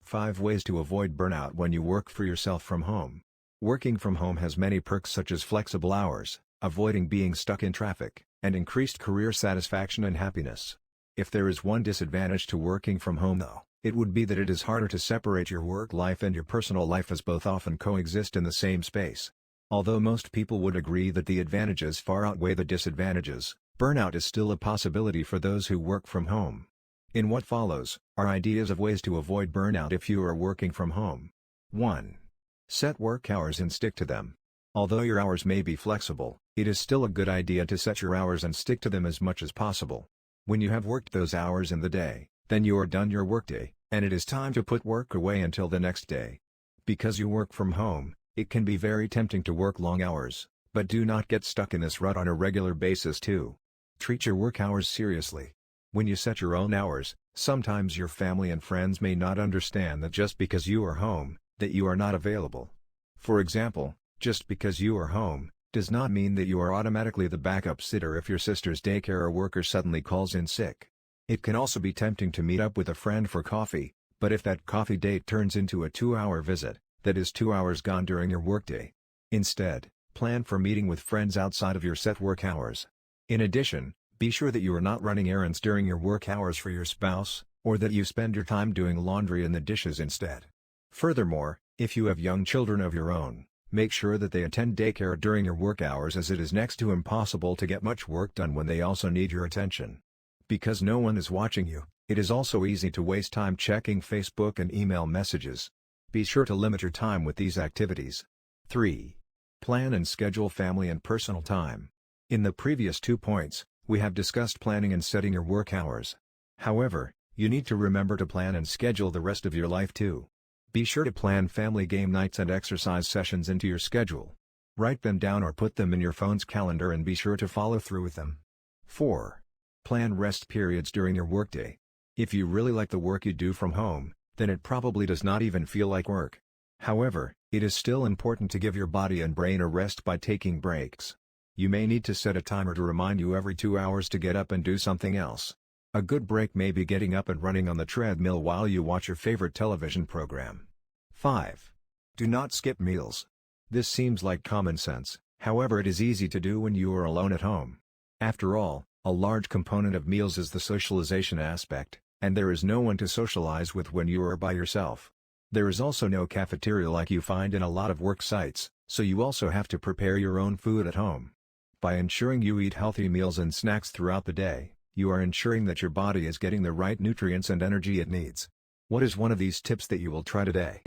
5 Ways to avoid burnout when you work for yourself from home. Working from home has many perks such as flexible hours, avoiding being stuck in traffic, and increased career satisfaction and happiness. If there is one disadvantage to working from home though, it would be that it is harder to separate your work life and your personal life as both often coexist in the same space. Although most people would agree that the advantages far outweigh the disadvantages, burnout is still a possibility for those who work from home. In what follows, are ideas of ways to avoid burnout if you are working from home. 1. Set work hours and stick to them. Although your hours may be flexible, it is still a good idea to set your hours and stick to them as much as possible. When you have worked those hours in the day, then you are done your workday, and it is time to put work away until the next day. Because you work from home, it can be very tempting to work long hours, but do not get stuck in this rut on a regular basis too. Treat your work hours seriously. When you set your own hours, sometimes your family and friends may not understand that just because you are home, that you are not available. For example, just because you are home, does not mean that you are automatically the backup sitter if your sister's daycare worker suddenly calls in sick. It can also be tempting to meet up with a friend for coffee, but if that coffee date turns into a 2-hour visit, that is 2 hours gone during your workday. Instead, plan for meeting with friends outside of your set work hours. In addition, be sure that you are not running errands during your work hours for your spouse, or that you spend your time doing laundry and the dishes instead. Furthermore, if you have young children of your own, make sure that they attend daycare during your work hours as it is next to impossible to get much work done when they also need your attention. Because no one is watching you, it is also easy to waste time checking Facebook and email messages. Be sure to limit your time with these activities. 3. Plan and schedule family and personal time. In the previous 2 points, we have discussed planning and setting your work hours. However, you need to remember to plan and schedule the rest of your life too. Be sure to plan family game nights and exercise sessions into your schedule. Write them down or put them in your phone's calendar and be sure to follow through with them. 4. Plan rest periods during your workday. If you really like the work you do from home, then it probably does not even feel like work. However, it is still important to give your body and brain a rest by taking breaks. You may need to set a timer to remind you every 2 hours to get up and do something else. A good break may be getting up and running on the treadmill while you watch your favorite television program. 5. Do not skip meals. This seems like common sense, however it is easy to do when you are alone at home. After all, a large component of meals is the socialization aspect, and there is no one to socialize with when you are by yourself. There is also no cafeteria like you find in a lot of work sites, so you also have to prepare your own food at home. By ensuring you eat healthy meals and snacks throughout the day, you are ensuring that your body is getting the right nutrients and energy it needs. What is one of these tips that you will try today?